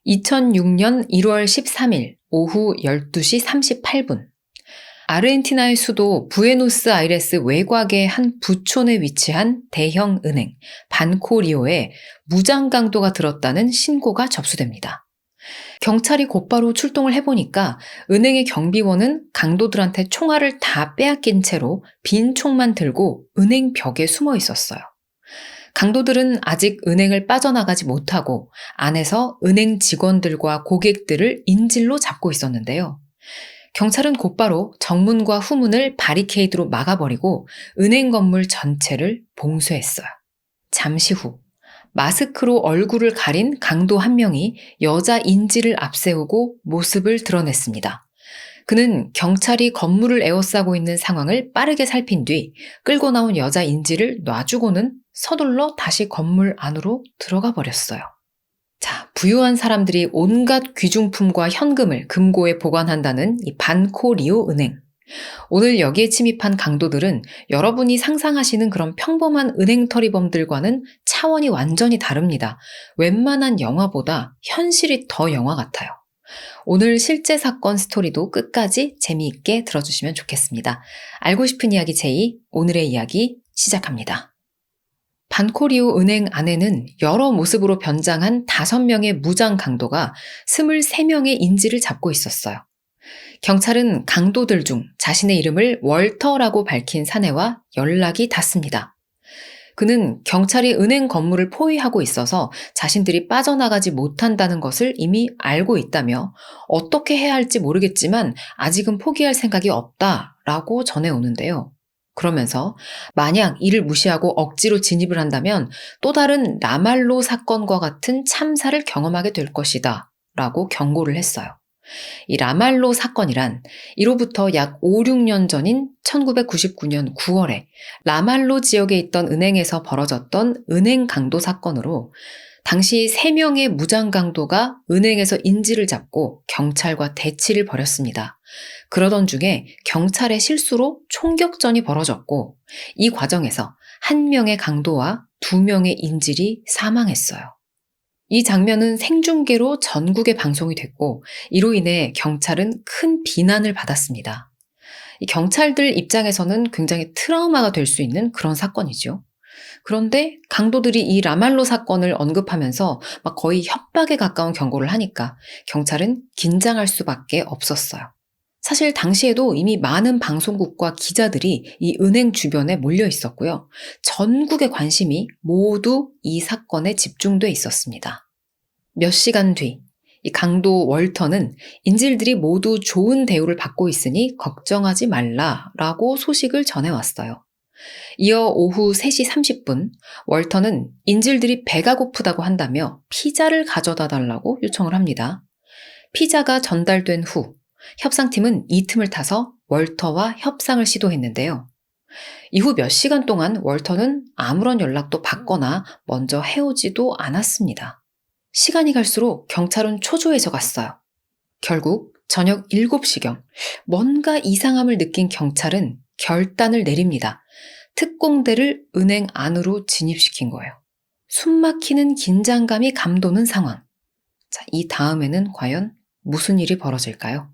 2006년 1월 13일 오후 12시 38분. 아르헨티나의 수도 부에노스아이레스 외곽의 한 부촌에 위치한 대형 은행 반코리오에 무장 강도가 들었다는 신고가 접수됩니다. 경찰이 곧바로 출동을 해보니까 은행의 경비원은 강도들한테 총알을 다 빼앗긴 채로 빈 총만 들고 은행 벽에 숨어 있었어요. 강도들은 아직 은행을 빠져나가지 못하고 안에서 은행 직원들과 고객들을 인질로 잡고 있었는데요. 경찰은 곧바로 정문과 후문을 바리케이드로 막아버리고 은행 건물 전체를 봉쇄했어요. 잠시 후 마스크로 얼굴을 가린 강도 한 명이 여자 인질을 앞세우고 모습을 드러냈습니다. 그는 경찰이 건물을 에워싸고 있는 상황을 빠르게 살핀 뒤 끌고 나온 여자 인질을 놔주고는 서둘러 다시 건물 안으로 들어가 버렸어요. 자, 부유한 사람들이 온갖 귀중품과 현금을 금고에 보관한다는 이 반코리오 은행. 오늘 여기에 침입한 강도들은 여러분이 상상하시는 그런 평범한 은행 터리범들과는 차원이 완전히 다릅니다. 웬만한 영화보다 현실이 더 영화 같아요. 오늘 실제 사건 스토리도 끝까지 재미있게 들어주시면 좋겠습니다. 알고 싶은 이야기 제2, 오늘의 이야기 시작합니다. 반코리오 은행 안에는 여러 모습으로 변장한 5명의 무장 강도가 23명의 인질을 잡고 있었어요. 경찰은 강도들 중 자신의 이름을 월터라고 밝힌 사내와 연락이 닿습니다. 그는 경찰이 은행 건물을 포위하고 있어서 자신들이 빠져나가지 못한다는 것을 이미 알고 있다며 어떻게 해야 할지 모르겠지만 아직은 포기할 생각이 없다라고 전해오는데요. 그러면서 만약 이를 무시하고 억지로 진입을 한다면 또 다른 라말로 사건과 같은 참사를 경험하게 될 것이다 라고 경고를 했어요. 이 라말로 사건이란 이로부터 약 5, 6년 전인 1999년 9월에 라말로 지역에 있던 은행에서 벌어졌던 은행 강도 사건으로 당시 3명의 무장 강도가 은행에서 인질을 잡고 경찰과 대치를 벌였습니다. 그러던 중에 경찰의 실수로 총격전이 벌어졌고 이 과정에서 1명의 강도와 2명의 인질이 사망했어요. 이 장면은 생중계로 전국에 방송이 됐고 이로 인해 경찰은 큰 비난을 받았습니다. 이 경찰들 입장에서는 굉장히 트라우마가 될 수 있는 그런 사건이죠. 그런데 강도들이 이 라말로 사건을 언급하면서 막 거의 협박에 가까운 경고를 하니까 경찰은 긴장할 수밖에 없었어요. 사실 당시에도 이미 많은 방송국과 기자들이 이 은행 주변에 몰려 있었고요. 전국의 관심이 모두 이 사건에 집중돼 있었습니다. 몇 시간 뒤, 이 강도 월터는 인질들이 모두 좋은 대우를 받고 있으니 걱정하지 말라라고 소식을 전해왔어요. 이어 오후 3시 30분, 월터는 인질들이 배가 고프다고 한다며 피자를 가져다 달라고 요청을 합니다. 피자가 전달된 후, 협상팀은 이 틈을 타서 월터와 협상을 시도했는데요. 이후 몇 시간 동안 월터는 아무런 연락도 받거나 먼저 해오지도 않았습니다. 시간이 갈수록 경찰은 초조해져 갔어요. 결국 저녁 7시경 뭔가 이상함을 느낀 경찰은 결단을 내립니다. 특공대를 은행 안으로 진입시킨 거예요. 숨막히는 긴장감이 감도는 상황. 자, 이 다음에는 과연 무슨 일이 벌어질까요?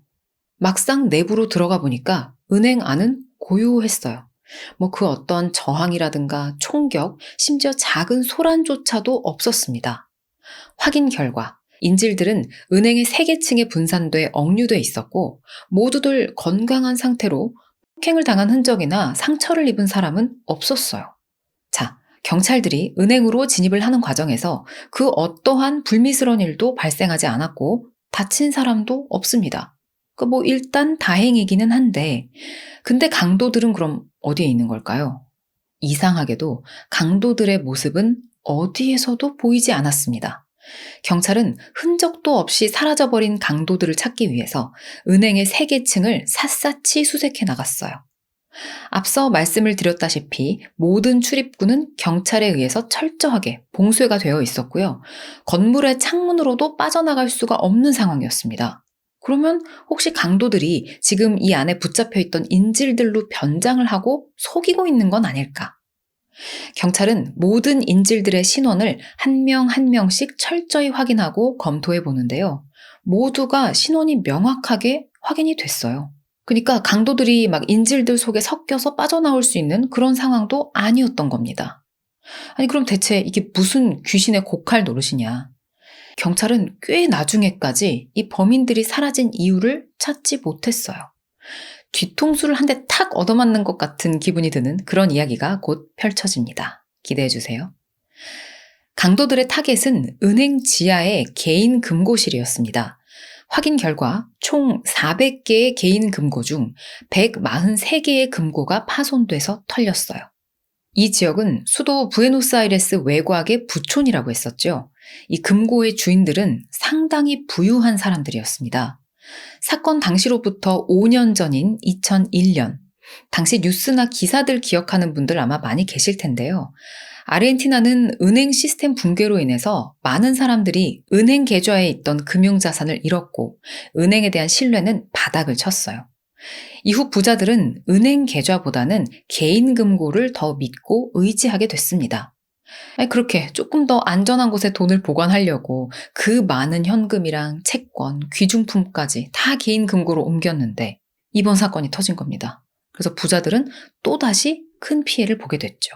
막상 내부로 들어가 보니까 은행 안은 고요했어요. 그 어떤 저항이라든가 총격, 심지어 작은 소란조차도 없었습니다. 확인 결과 인질들은 은행의 3개층에 분산돼 억류돼 있었고 모두들 건강한 상태로 폭행을 당한 흔적이나 상처를 입은 사람은 없었어요. 자, 경찰들이 은행으로 진입을 하는 과정에서 그 어떠한 불미스러운 일도 발생하지 않았고 다친 사람도 없습니다. 일단 다행이기는 한데 근데 강도들은 그럼 어디에 있는 걸까요? 이상하게도 강도들의 모습은 어디에서도 보이지 않았습니다. 경찰은 흔적도 없이 사라져버린 강도들을 찾기 위해서 은행의 3개층을 샅샅이 수색해 나갔어요. 앞서 말씀을 드렸다시피 모든 출입구는 경찰에 의해서 철저하게 봉쇄가 되어 있었고요. 건물의 창문으로도 빠져나갈 수가 없는 상황이었습니다. 그러면 혹시 강도들이 지금 이 안에 붙잡혀 있던 인질들로 변장을 하고 속이고 있는 건 아닐까? 경찰은 모든 인질들의 신원을 한 명 한 명씩 철저히 확인하고 검토해 보는데요. 모두가 신원이 명확하게 확인이 됐어요. 그러니까 강도들이 막 인질들 속에 섞여서 빠져나올 수 있는 그런 상황도 아니었던 겁니다. 아니, 그럼 대체 이게 무슨 귀신의 고칼 노릇이냐? 경찰은 꽤 나중에까지 이 범인들이 사라진 이유를 찾지 못했어요. 뒤통수를 한 대 탁 얻어맞는 것 같은 기분이 드는 그런 이야기가 곧 펼쳐집니다. 기대해 주세요. 강도들의 타겟은 은행 지하의 개인 금고실이었습니다. 확인 결과 총 400개의 개인 금고 중 143개의 금고가 파손돼서 털렸어요. 이 지역은 수도 부에노스아이레스 외곽의 부촌이라고 했었죠. 이 금고의 주인들은 상당히 부유한 사람들이었습니다. 사건 당시로부터 5년 전인 2001년, 당시 뉴스나 기사들 기억하는 분들 아마 많이 계실 텐데요. 아르헨티나는 은행 시스템 붕괴로 인해서 많은 사람들이 은행 계좌에 있던 금융자산을 잃었고 은행에 대한 신뢰는 바닥을 쳤어요. 이후 부자들은 은행 계좌보다는 개인 금고를 더 믿고 의지하게 됐습니다. 그렇게 조금 더 안전한 곳에 돈을 보관하려고 그 많은 현금이랑 채권, 귀중품까지 다 개인 금고로 옮겼는데 이번 사건이 터진 겁니다. 그래서 부자들은 또다시 큰 피해를 보게 됐죠.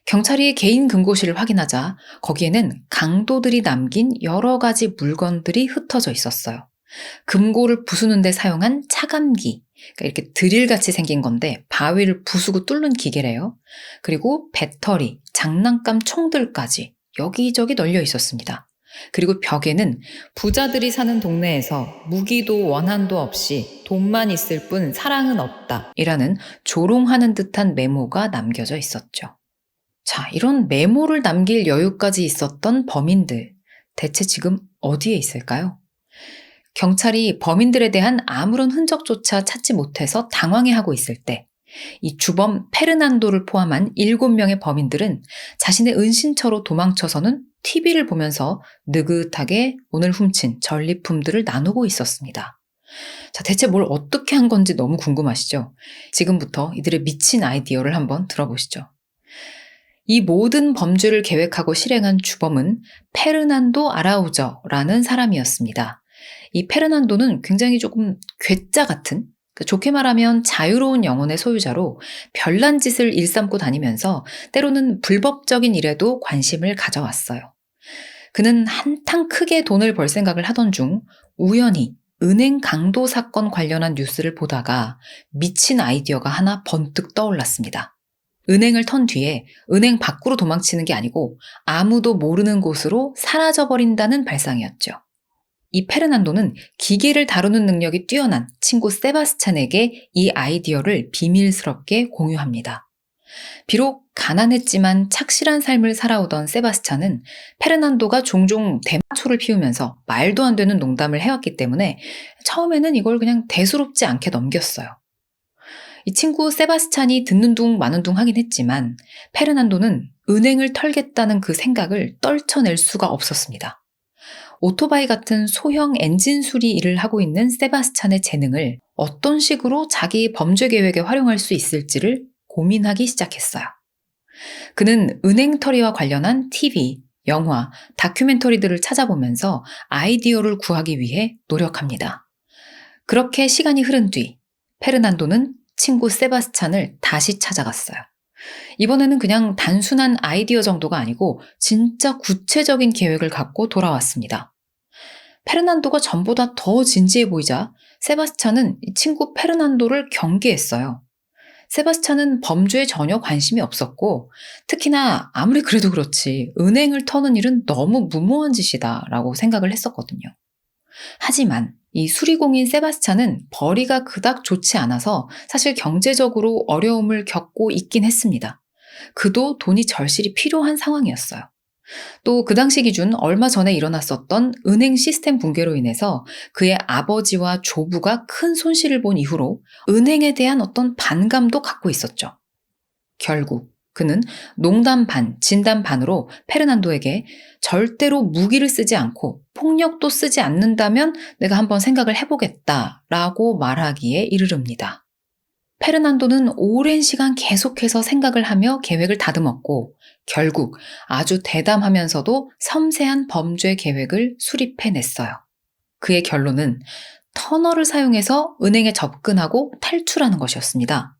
경찰이 개인 금고실을 확인하자 거기에는 강도들이 남긴 여러 가지 물건들이 흩어져 있었어요. 금고를 부수는 데 사용한 차감기, 그러니까 이렇게 드릴같이 생긴 건데 바위를 부수고 뚫는 기계래요. 그리고 배터리, 장난감 총들까지 여기저기 널려 있었습니다. 그리고 벽에는 부자들이 사는 동네에서 무기도 원한도 없이 돈만 있을 뿐 사랑은 없다 이라는 조롱하는 듯한 메모가 남겨져 있었죠. 자, 이런 메모를 남길 여유까지 있었던 범인들, 대체 지금 어디에 있을까요? 경찰이 범인들에 대한 아무런 흔적조차 찾지 못해서 당황해하고 있을 때, 이 주범 페르난도를 포함한 7명의 범인들은 자신의 은신처로 도망쳐서는 TV를 보면서 느긋하게 오늘 훔친 전리품들을 나누고 있었습니다. 자, 대체 뭘 어떻게 한 건지 너무 궁금하시죠? 지금부터 이들의 미친 아이디어를 한번 들어보시죠. 이 모든 범죄를 계획하고 실행한 주범은 페르난도 아라우저라는 사람이었습니다. 이 페르난도는 굉장히 조금 괴짜 같은, 좋게 말하면 자유로운 영혼의 소유자로 별난 짓을 일삼고 다니면서 때로는 불법적인 일에도 관심을 가져왔어요. 그는 한탕 크게 돈을 벌 생각을 하던 중 우연히 은행 강도 사건 관련한 뉴스를 보다가 미친 아이디어가 하나 번뜩 떠올랐습니다. 은행을 턴 뒤에 은행 밖으로 도망치는 게 아니고 아무도 모르는 곳으로 사라져버린다는 발상이었죠. 이 페르난도는 기계를 다루는 능력이 뛰어난 친구 세바스찬에게 이 아이디어를 비밀스럽게 공유합니다. 비록 가난했지만 착실한 삶을 살아오던 세바스찬은 페르난도가 종종 대마초를 피우면서 말도 안 되는 농담을 해왔기 때문에 처음에는 이걸 그냥 대수롭지 않게 넘겼어요. 이 친구 세바스찬이 듣는 둥 마는 둥 하긴 했지만 페르난도는 은행을 털겠다는 그 생각을 떨쳐낼 수가 없었습니다. 오토바이 같은 소형 엔진 수리 일을 하고 있는 세바스찬의 재능을 어떤 식으로 자기 범죄 계획에 활용할 수 있을지를 고민하기 시작했어요. 그는 은행털이와 관련한 TV, 영화, 다큐멘터리들을 찾아보면서 아이디어를 구하기 위해 노력합니다. 그렇게 시간이 흐른 뒤 페르난도는 친구 세바스찬을 다시 찾아갔어요. 이번에는 그냥 단순한 아이디어 정도가 아니고 진짜 구체적인 계획을 갖고 돌아왔습니다. 페르난도가 전보다 더 진지해 보이자 세바스찬은 이 친구 페르난도를 경계했어요. 세바스찬은 범죄에 전혀 관심이 없었고 특히나 아무리 그래도 그렇지 은행을 터는 일은 너무 무모한 짓이다라고 생각을 했었거든요. 하지만 이 수리공인 세바스찬은 벌이가 그닥 좋지 않아서 사실 경제적으로 어려움을 겪고 있긴 했습니다. 그도 돈이 절실히 필요한 상황이었어요. 또 그 당시 기준 얼마 전에 일어났었던 은행 시스템 붕괴로 인해서 그의 아버지와 조부가 큰 손실을 본 이후로 은행에 대한 어떤 반감도 갖고 있었죠. 결국 그는 농담 반, 진담 반으로 페르난도에게 절대로 무기를 쓰지 않고 폭력도 쓰지 않는다면 내가 한번 생각을 해보겠다라고 말하기에 이르릅니다. 페르난도는 오랜 시간 계속해서 생각을 하며 계획을 다듬었고 결국 아주 대담하면서도 섬세한 범죄 계획을 수립해냈어요. 그의 결론은 터널을 사용해서 은행에 접근하고 탈출하는 것이었습니다.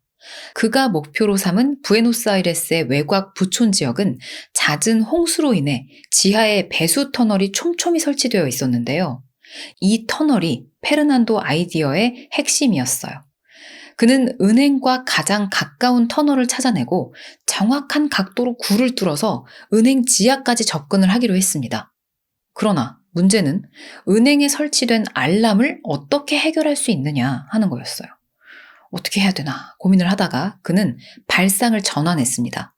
그가 목표로 삼은 부에노스아이레스의 외곽 부촌 지역은 잦은 홍수로 인해 지하에 배수 터널이 촘촘히 설치되어 있었는데요. 이 터널이 페르난도 아이디어의 핵심이었어요. 그는 은행과 가장 가까운 터널을 찾아내고 정확한 각도로 굴을 뚫어서 은행 지하까지 접근을 하기로 했습니다. 그러나 문제는 은행에 설치된 알람을 어떻게 해결할 수 있느냐 하는 거였어요. 어떻게 해야 되나 고민을 하다가 그는 발상을 전환했습니다.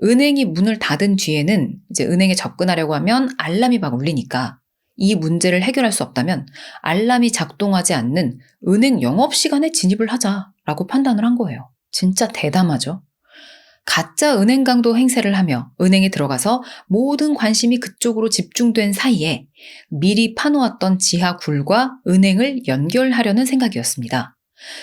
은행이 문을 닫은 뒤에는 이제 은행에 접근하려고 하면 알람이 막 울리니까 이 문제를 해결할 수 없다면 알람이 작동하지 않는 은행 영업시간에 진입을 하자라고 판단을 한 거예요. 진짜 대담하죠? 가짜 은행 강도 행세를 하며 은행에 들어가서 모든 관심이 그쪽으로 집중된 사이에 미리 파놓았던 지하 굴과 은행을 연결하려는 생각이었습니다.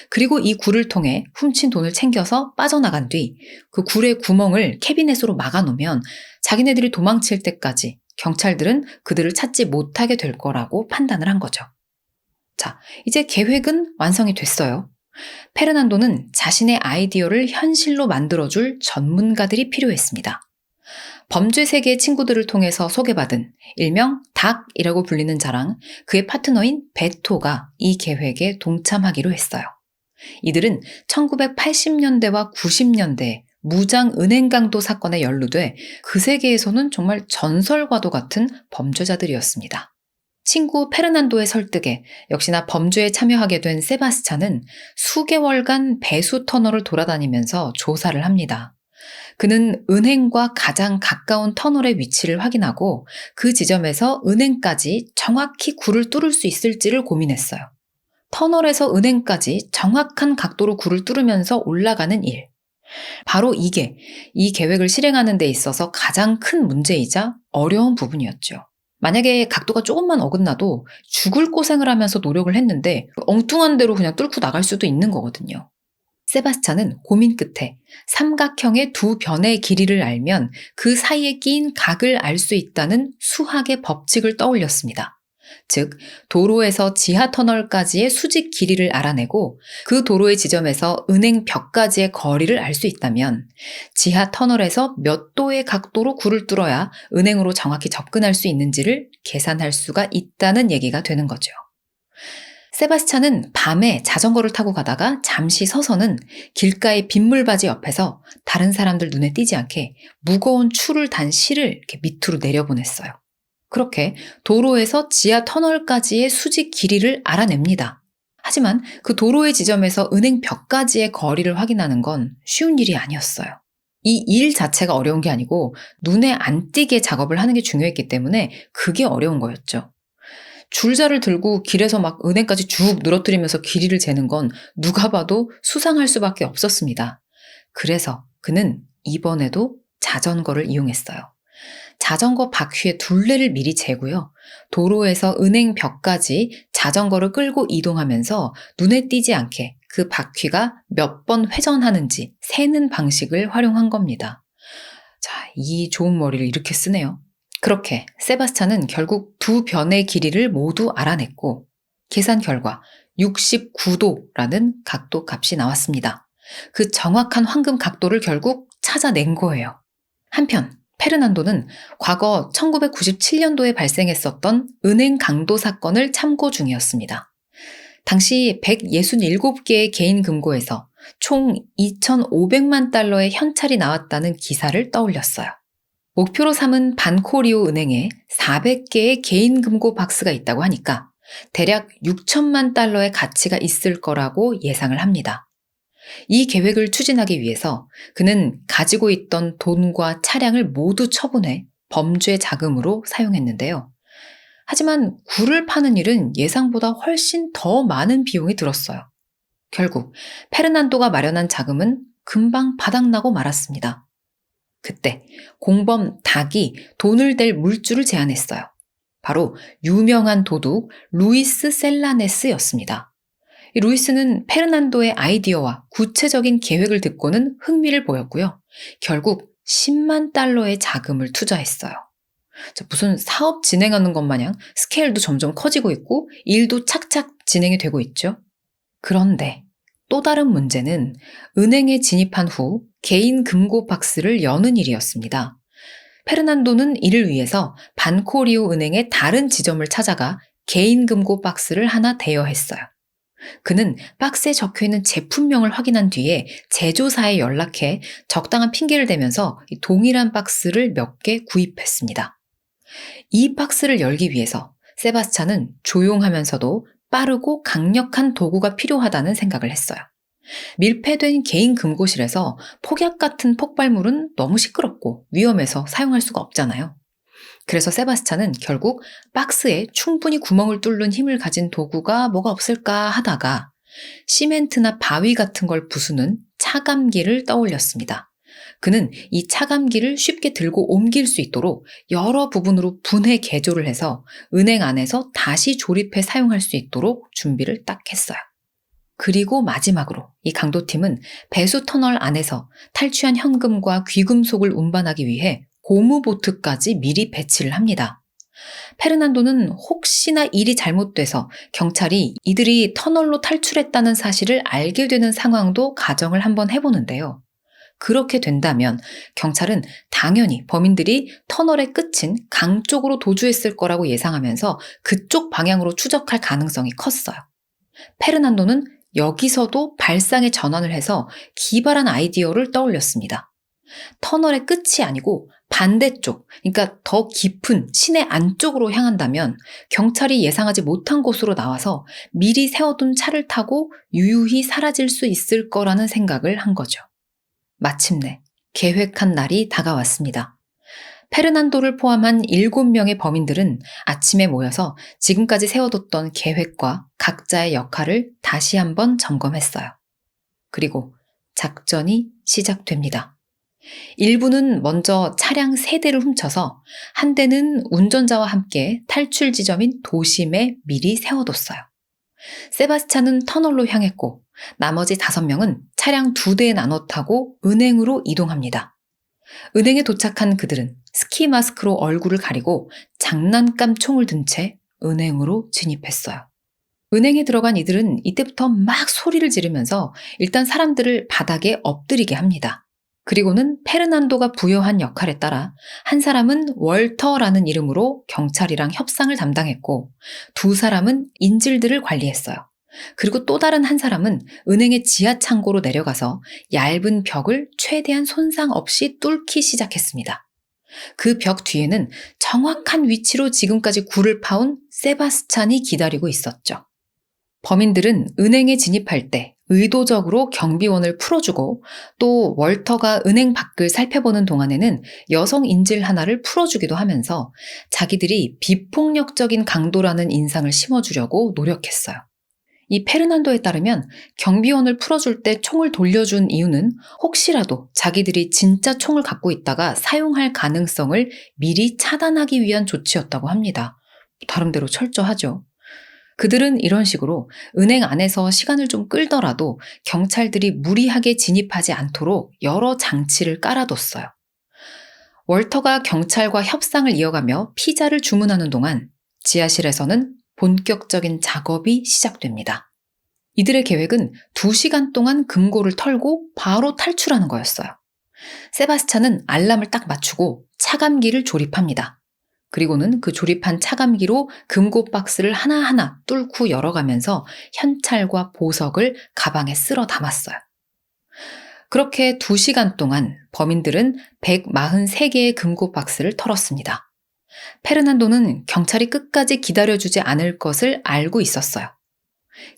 그리고 이 굴을 통해 훔친 돈을 챙겨서 빠져나간 뒤 그 굴의 구멍을 캐비넷으로 막아놓으면 자기네들이 도망칠 때까지 경찰들은 그들을 찾지 못하게 될 거라고 판단을 한 거죠. 자, 이제 계획은 완성이 됐어요. 페르난도는 자신의 아이디어를 현실로 만들어줄 전문가들이 필요했습니다. 범죄 세계의 친구들을 통해서 소개받은 일명 닥이라고 불리는 자랑, 그의 파트너인 베토가 이 계획에 동참하기로 했어요. 이들은 1980년대와 90년대 무장 은행 강도 사건에 연루돼 그 세계에서는 정말 전설과도 같은 범죄자들이었습니다. 친구 페르난도의 설득에 역시나 범죄에 참여하게 된 세바스찬은 수개월간 배수 터널을 돌아다니면서 조사를 합니다. 그는 은행과 가장 가까운 터널의 위치를 확인하고 그 지점에서 은행까지 정확히 굴을 뚫을 수 있을지를 고민했어요. 터널에서 은행까지 정확한 각도로 굴을 뚫으면서 올라가는 일. 바로 이게 이 계획을 실행하는 데 있어서 가장 큰 문제이자 어려운 부분이었죠. 만약에 각도가 조금만 어긋나도 죽을 고생을 하면서 노력을 했는데 엉뚱한 대로 그냥 뚫고 나갈 수도 있는 거거든요. 세바스찬은 고민 끝에 삼각형의 두 변의 길이를 알면 그 사이에 끼인 각을 알 수 있다는 수학의 법칙을 떠올렸습니다. 즉, 도로에서 지하 터널까지의 수직 길이를 알아내고 그 도로의 지점에서 은행 벽까지의 거리를 알 수 있다면 지하 터널에서 몇 도의 각도로 굴을 뚫어야 은행으로 정확히 접근할 수 있는지를 계산할 수가 있다는 얘기가 되는 거죠. 세바스찬은 밤에 자전거를 타고 가다가 잠시 서서는 길가의 빗물바지 옆에서 다른 사람들 눈에 띄지 않게 무거운 추를 단 실을 이렇게 밑으로 내려보냈어요. 그렇게 도로에서 지하 터널까지의 수직 길이를 알아냅니다. 하지만 그 도로의 지점에서 은행 벽까지의 거리를 확인하는 건 쉬운 일이 아니었어요. 이 일 자체가 어려운 게 아니고 눈에 안 띄게 작업을 하는 게 중요했기 때문에 그게 어려운 거였죠. 줄자를 들고 길에서 막 은행까지 쭉 늘어뜨리면서 길이를 재는 건 누가 봐도 수상할 수밖에 없었습니다. 그래서 그는 이번에도 자전거를 이용했어요. 자전거 바퀴의 둘레를 미리 재고요. 도로에서 은행 벽까지 자전거를 끌고 이동하면서 눈에 띄지 않게 그 바퀴가 몇 번 회전하는지 세는 방식을 활용한 겁니다. 자, 이 좋은 머리를 이렇게 쓰네요. 그렇게 세바스찬은 결국 두 변의 길이를 모두 알아냈고 계산 결과 69도라는 각도 값이 나왔습니다. 그 정확한 황금 각도를 결국 찾아낸 거예요. 한편 페르난도는 과거 1997년도에 발생했었던 은행 강도 사건을 참고 중이었습니다. 당시 167개의 개인 금고에서 총 2,500만 달러의 현찰이 나왔다는 기사를 떠올렸어요. 목표로 삼은 반코리오 은행에 400개의 개인 금고 박스가 있다고 하니까 대략 6천만 달러의 가치가 있을 거라고 예상을 합니다. 이 계획을 추진하기 위해서 그는 가지고 있던 돈과 차량을 모두 처분해 범죄 자금으로 사용했는데요. 하지만 굴을 파는 일은 예상보다 훨씬 더 많은 비용이 들었어요. 결국 페르난도가 마련한 자금은 금방 바닥나고 말았습니다. 그때 공범 닥이 돈을 댈 물주를 제안했어요. 바로 유명한 도둑 루이스 셀라네스였습니다. 이 루이스는 페르난도의 아이디어와 구체적인 계획을 듣고는 흥미를 보였고요. 결국 10만 달러의 자금을 투자했어요. 자, 무슨 사업 진행하는 것 마냥 스케일도 점점 커지고 있고 일도 착착 진행이 되고 있죠. 그런데 또 다른 문제는 은행에 진입한 후 개인 금고 박스를 여는 일이었습니다. 페르난도는 이를 위해서 반코리오 은행의 다른 지점을 찾아가 개인 금고 박스를 하나 대여했어요. 그는 박스에 적혀있는 제품명을 확인한 뒤에 제조사에 연락해 적당한 핑계를 대면서 동일한 박스를 몇 개 구입했습니다. 이 박스를 열기 위해서 세바스찬은 조용하면서도 빠르고 강력한 도구가 필요하다는 생각을 했어요. 밀폐된 개인 금고실에서 폭약 같은 폭발물은 너무 시끄럽고 위험해서 사용할 수가 없잖아요. 그래서 세바스찬은 결국 박스에 충분히 구멍을 뚫는 힘을 가진 도구가 뭐가 없을까 하다가 시멘트나 바위 같은 걸 부수는 차감기를 떠올렸습니다. 그는 이 차감기를 쉽게 들고 옮길 수 있도록 여러 부분으로 분해 개조를 해서 은행 안에서 다시 조립해 사용할 수 있도록 준비를 딱 했어요. 그리고 마지막으로 이 강도팀은 배수 터널 안에서 탈취한 현금과 귀금속을 운반하기 위해 고무보트까지 미리 배치를 합니다. 페르난도는 혹시나 일이 잘못돼서 경찰이 이들이 터널로 탈출했다는 사실을 알게 되는 상황도 가정을 한번 해보는데요. 그렇게 된다면 경찰은 당연히 범인들이 터널의 끝인 강 쪽으로 도주했을 거라고 예상하면서 그쪽 방향으로 추적할 가능성이 컸어요. 페르난도는 여기서도 발상의 전환을 해서 기발한 아이디어를 떠올렸습니다. 터널의 끝이 아니고 반대쪽, 그러니까 더 깊은 시내 안쪽으로 향한다면 경찰이 예상하지 못한 곳으로 나와서 미리 세워둔 차를 타고 유유히 사라질 수 있을 거라는 생각을 한 거죠. 마침내 계획한 날이 다가왔습니다. 페르난도를 포함한 7명의 범인들은 아침에 모여서 지금까지 세워뒀던 계획과 각자의 역할을 다시 한번 점검했어요. 그리고 작전이 시작됩니다. 일부는 먼저 차량 3대를 훔쳐서 한 대는 운전자와 함께 탈출 지점인 도심에 미리 세워뒀어요. 세바스찬은 터널로 향했고 나머지 5명은 차량 2대에 나눠 타고 은행으로 이동합니다. 은행에 도착한 그들은 스키 마스크로 얼굴을 가리고 장난감 총을 든 채 은행으로 진입했어요. 은행에 들어간 이들은 이때부터 막 소리를 지르면서 일단 사람들을 바닥에 엎드리게 합니다. 그리고는 페르난도가 부여한 역할에 따라 한 사람은 월터라는 이름으로 경찰이랑 협상을 담당했고 2사람은 인질들을 관리했어요. 그리고 또 다른 한 사람은 은행의 지하 창고로 내려가서 얇은 벽을 최대한 손상 없이 뚫기 시작했습니다. 그 벽 뒤에는 정확한 위치로 지금까지 굴을 파온 세바스찬이 기다리고 있었죠. 범인들은 은행에 진입할 때 의도적으로 경비원을 풀어주고 또 월터가 은행 밖을 살펴보는 동안에는 여성 인질 하나를 풀어주기도 하면서 자기들이 비폭력적인 강도라는 인상을 심어주려고 노력했어요. 이 페르난도에 따르면 경비원을 풀어줄 때 총을 돌려준 이유는 혹시라도 자기들이 진짜 총을 갖고 있다가 사용할 가능성을 미리 차단하기 위한 조치였다고 합니다. 다름대로 철저하죠. 그들은 이런 식으로 은행 안에서 시간을 좀 끌더라도 경찰들이 무리하게 진입하지 않도록 여러 장치를 깔아뒀어요. 월터가 경찰과 협상을 이어가며 피자를 주문하는 동안 지하실에서는 본격적인 작업이 시작됩니다. 이들의 계획은 2시간 동안 금고를 털고 바로 탈출하는 거였어요. 세바스찬은 알람을 딱 맞추고 차감기를 조립합니다. 그리고는 그 조립한 차감기로 금고 박스를 하나하나 뚫고 열어가면서 현찰과 보석을 가방에 쓸어 담았어요. 그렇게 2시간 동안 범인들은 143개의 금고 박스를 털었습니다. 페르난도는 경찰이 끝까지 기다려주지 않을 것을 알고 있었어요.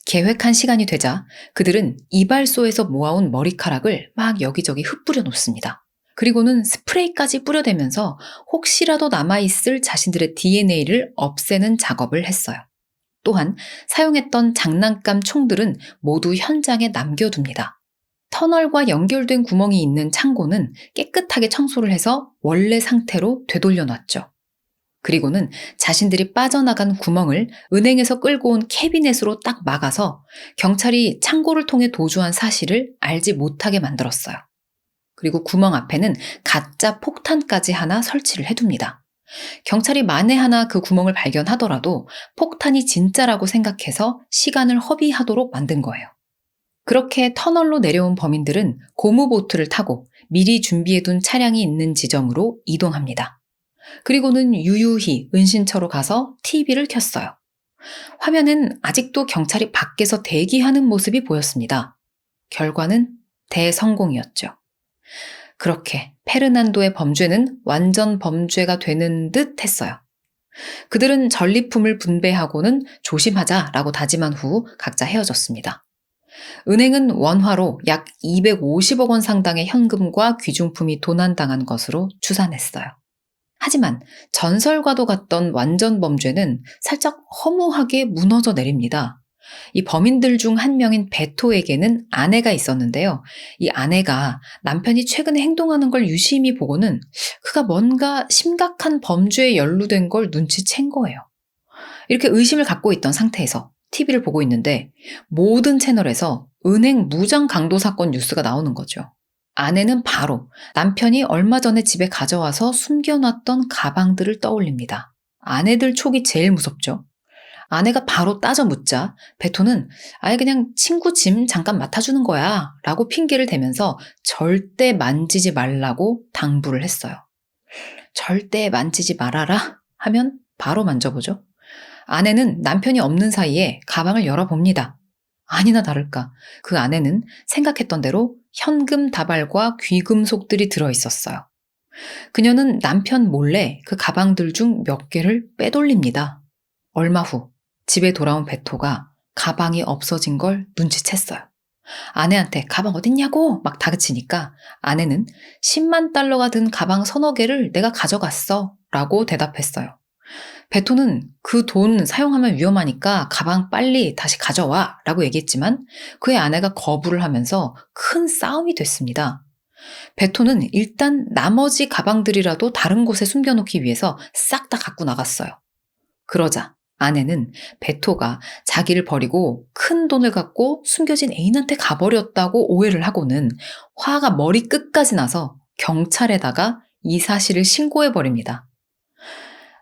계획한 시간이 되자 그들은 이발소에서 모아온 머리카락을 막 여기저기 흩뿌려 놓습니다. 그리고는 스프레이까지 뿌려대면서 혹시라도 남아있을 자신들의 DNA를 없애는 작업을 했어요. 또한 사용했던 장난감 총들은 모두 현장에 남겨둡니다. 터널과 연결된 구멍이 있는 창고는 깨끗하게 청소를 해서 원래 상태로 되돌려놨죠. 그리고는 자신들이 빠져나간 구멍을 은행에서 끌고 온 캐비넷으로 딱 막아서 경찰이 창고를 통해 도주한 사실을 알지 못하게 만들었어요. 그리고 구멍 앞에는 가짜 폭탄까지 하나 설치를 해둡니다. 경찰이 만에 하나 그 구멍을 발견하더라도 폭탄이 진짜라고 생각해서 시간을 허비하도록 만든 거예요. 그렇게 터널로 내려온 범인들은 고무보트를 타고 미리 준비해둔 차량이 있는 지점으로 이동합니다. 그리고는 유유히 은신처로 가서 TV를 켰어요. 화면엔 아직도 경찰이 밖에서 대기하는 모습이 보였습니다. 결과는 대성공이었죠. 그렇게 페르난도의 범죄는 완전 범죄가 되는 듯 했어요. 그들은 전리품을 분배하고는 조심하자라고 다짐한 후 각자 헤어졌습니다. 은행은 원화로 약 250억 원 상당의 현금과 귀중품이 도난당한 것으로 추산했어요. 하지만 전설과도 같던 완전 범죄는 살짝 허무하게 무너져 내립니다. 이 범인들 중 한 명인 베토에게는 아내가 있었는데요. 이 아내가 남편이 최근에 행동하는 걸 유심히 보고는 그가 뭔가 심각한 범죄에 연루된 걸 눈치챈 거예요. 이렇게 의심을 갖고 있던 상태에서 TV를 보고 있는데 모든 채널에서 은행 무장 강도 사건 뉴스가 나오는 거죠. 아내는 바로 남편이 얼마 전에 집에 가져와서 숨겨놨던 가방들을 떠올립니다. 아내들 촉이 제일 무섭죠. 아내가 바로 따져 묻자 베토는 아예 그냥 친구 짐 잠깐 맡아주는 거야 라고 핑계를 대면서 절대 만지지 말라고 당부를 했어요. 절대 만지지 말아라 하면 바로 만져보죠. 아내는 남편이 없는 사이에 가방을 열어봅니다. 아니나 다를까 그 안에는 생각했던 대로 현금 다발과 귀금속들이 들어있었어요. 그녀는 남편 몰래 그 가방들 중 몇 개를 빼돌립니다. 얼마 후 집에 돌아온 베토가 가방이 없어진 걸 눈치챘어요. 아내한테 가방 어딨냐고 막 다그치니까 아내는 10만 달러가 든 가방 서너 개를 내가 가져갔어 라고 대답했어요. 베토는 그 돈 사용하면 위험하니까 가방 빨리 다시 가져와 라고 얘기했지만 그의 아내가 거부를 하면서 큰 싸움이 됐습니다. 베토는 일단 나머지 가방들이라도 다른 곳에 숨겨놓기 위해서 싹 다 갖고 나갔어요. 그러자 아내는 베토가 자기를 버리고 큰 돈을 갖고 숨겨진 애인한테 가버렸다고 오해를 하고는 화가 머리끝까지 나서 경찰에다가 이 사실을 신고해버립니다.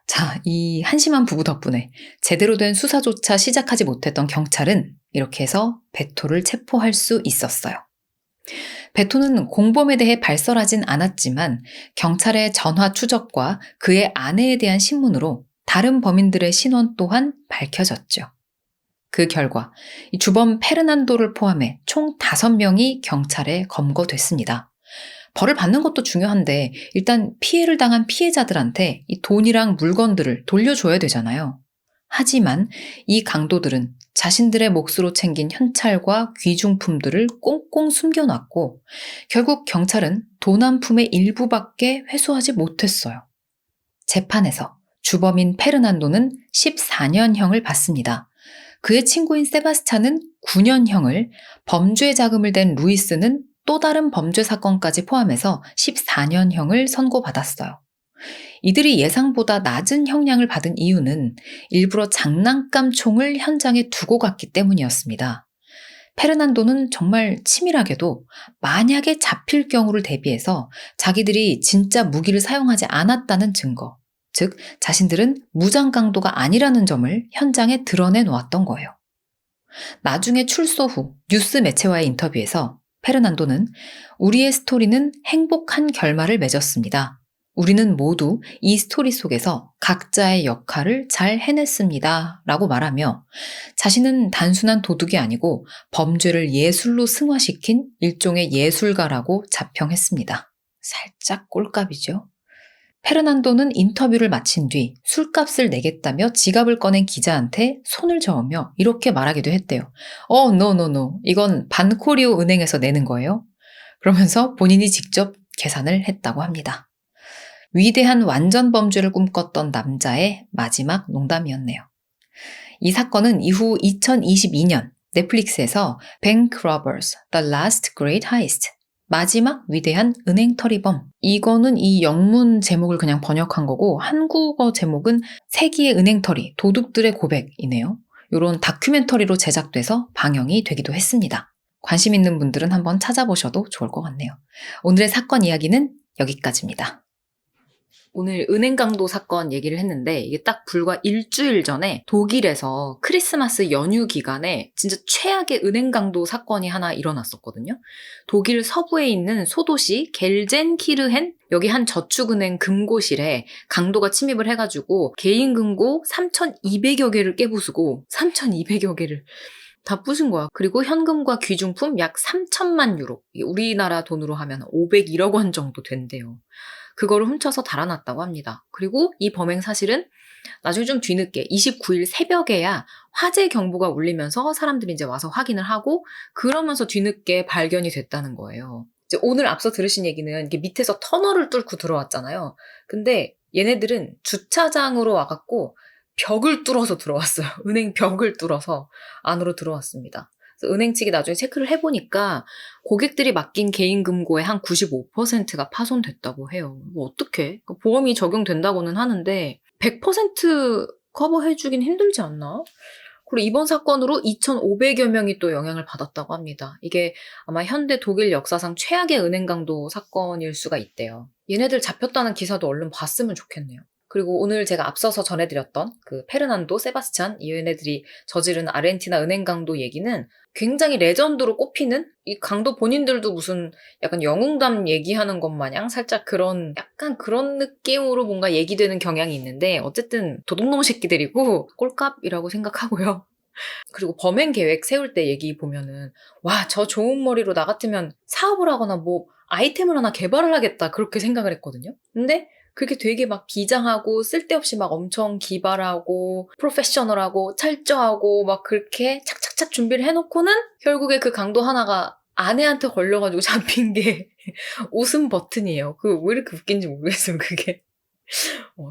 자, 이 한심한 부부 덕분에 제대로 된 수사조차 시작하지 못했던 경찰은 이렇게 해서 베토를 체포할 수 있었어요. 베토는 공범에 대해 발설하진 않았지만 경찰의 전화 추적과 그의 아내에 대한 신문으로 다른 범인들의 신원 또한 밝혀졌죠. 그 결과 이 주범 페르난도를 포함해 총 5명이 경찰에 검거됐습니다. 벌을 받는 것도 중요한데 일단 피해를 당한 피해자들한테 이 돈이랑 물건들을 돌려줘야 되잖아요. 하지만 이 강도들은 자신들의 몫으로 챙긴 현찰과 귀중품들을 꽁꽁 숨겨놨고 결국 경찰은 도난품의 일부밖에 회수하지 못했어요. 재판에서 주범인 페르난도는 14년형을 받습니다. 그의 친구인 세바스찬은 9년형을, 범죄 자금을 댄 루이스는 또 다른 범죄 사건까지 포함해서 14년형을 선고받았어요. 이들이 예상보다 낮은 형량을 받은 이유는 일부러 장난감 총을 현장에 두고 갔기 때문이었습니다. 페르난도는 정말 치밀하게도 만약에 잡힐 경우를 대비해서 자기들이 진짜 무기를 사용하지 않았다는 증거, 즉 자신들은 무장 강도가 아니라는 점을 현장에 드러내 놓았던 거예요. 나중에 출소 후 뉴스 매체와의 인터뷰에서 페르난도는 우리의 스토리는 행복한 결말을 맺었습니다. 우리는 모두 이 스토리 속에서 각자의 역할을 잘 해냈습니다. 라고 말하며 자신은 단순한 도둑이 아니고 범죄를 예술로 승화시킨 일종의 예술가라고 자평했습니다. 살짝 꼴값이죠. 페르난도는 인터뷰를 마친 뒤 술값을 내겠다며 지갑을 꺼낸 기자한테 손을 저으며 이렇게 말하기도 했대요. no. 이건 반코리오 은행에서 내는 거예요. 그러면서 본인이 직접 계산을 했다고 합니다. 위대한 완전 범죄를 꿈꿨던 남자의 마지막 농담이었네요. 이 사건은 이후 2022년 넷플릭스에서 Bank Robbers: The Last Great Heist, 마지막 위대한 은행털이범. 이거는 이 영문 제목을 그냥 번역한 거고 한국어 제목은 세기의 은행털이 도둑들의 고백이네요. 이런 다큐멘터리로 제작돼서 방영이 되기도 했습니다. 관심 있는 분들은 한번 찾아보셔도 좋을 것 같네요. 오늘의 사건 이야기는 여기까지입니다. 오늘 은행 강도 사건 얘기를 했는데 이게 딱 불과 일주일 전에 독일에서 크리스마스 연휴 기간에 진짜 최악의 은행 강도 사건이 하나 일어났었거든요. 독일 서부에 있는 소도시 겔젠키르헨 여기 한 저축은행 금고실에 강도가 침입을 해가지고 개인 금고 3,200여 개를 깨부수고 3,200여 개를 다 부순 거야. 그리고 현금과 귀중품 약 3천만 유로. 우리나라 돈으로 하면 501억 원 정도 된대요. 그거를 훔쳐서 달아났다고 합니다. 그리고 이 범행 사실은 나중에 좀 뒤늦게 29일 새벽에야 화재 경보가 울리면서 사람들이 이제 와서 확인을 하고 그러면서 뒤늦게 발견이 됐다는 거예요. 이제 오늘 앞서 들으신 얘기는 이게 밑에서 터널을 뚫고 들어왔잖아요. 근데 얘네들은 주차장으로 와갖고 벽을 뚫어서 들어왔어요. 은행 벽을 뚫어서 안으로 들어왔습니다. 그래서 은행 측이 나중에 체크를 해보니까 고객들이 맡긴 개인 금고의 한 95%가 파손됐다고 해요. 뭐 어떡해? 보험이 적용된다고는 하는데 100% 커버해주긴 힘들지 않나? 그리고 이번 사건으로 2,500여 명이 또 영향을 받았다고 합니다. 이게 아마 현대 독일 역사상 최악의 은행 강도 사건일 수가 있대요. 얘네들 잡혔다는 기사도 얼른 봤으면 좋겠네요. 그리고 오늘 제가 앞서서 전해드렸던 그 페르난도, 세바스찬 이 얘네들이 저지른 아르헨티나 은행 강도 얘기는 굉장히 레전드로 꼽히는 이 강도 본인들도 무슨 약간 영웅담 얘기하는 것 마냥 살짝 그런 약간 그런 느낌으로 뭔가 얘기되는 경향이 있는데 어쨌든 도둑놈 새끼들이고 꼴값이라고 생각하고요. 그리고 범행 계획 세울 때 얘기 보면은 와, 저 좋은 머리로 나 같으면 사업을 하거나 뭐 아이템을 하나 개발을 하겠다 그렇게 생각을 했거든요. 근데 그게 되게 막 비장하고 쓸데없이 막 엄청 기발하고 프로페셔널하고 철저하고 막 그렇게 착착착 준비를 해놓고는 결국에 그 강도 하나가 아내한테 걸려가지고 잡힌 게 웃음 버튼이에요. 그 왜 이렇게 웃긴지 모르겠어요, 그게.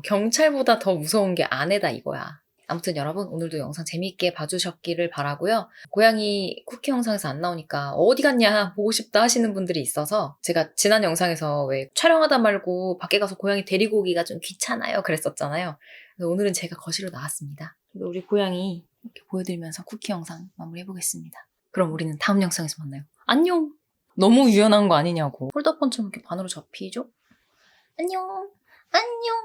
경찰보다 더 무서운 게 아내다 이거야. 아무튼 여러분 오늘도 영상 재미있게 봐주셨기를 바라고요. 고양이 쿠키 영상에서 안 나오니까 어디 갔냐 보고 싶다 하시는 분들이 있어서 제가 지난 영상에서 왜 촬영하다 말고 밖에 가서 고양이 데리고 오기가 좀 귀찮아요 그랬었잖아요. 그래서 오늘은 제가 거실로 나왔습니다. 그리고 우리 고양이 이렇게 보여드리면서 쿠키 영상 마무리해보겠습니다. 그럼 우리는 다음 영상에서 만나요. 안녕! 너무 유연한 거 아니냐고. 폴더폰처럼 이렇게 반으로 접히죠? 안녕! 안녕!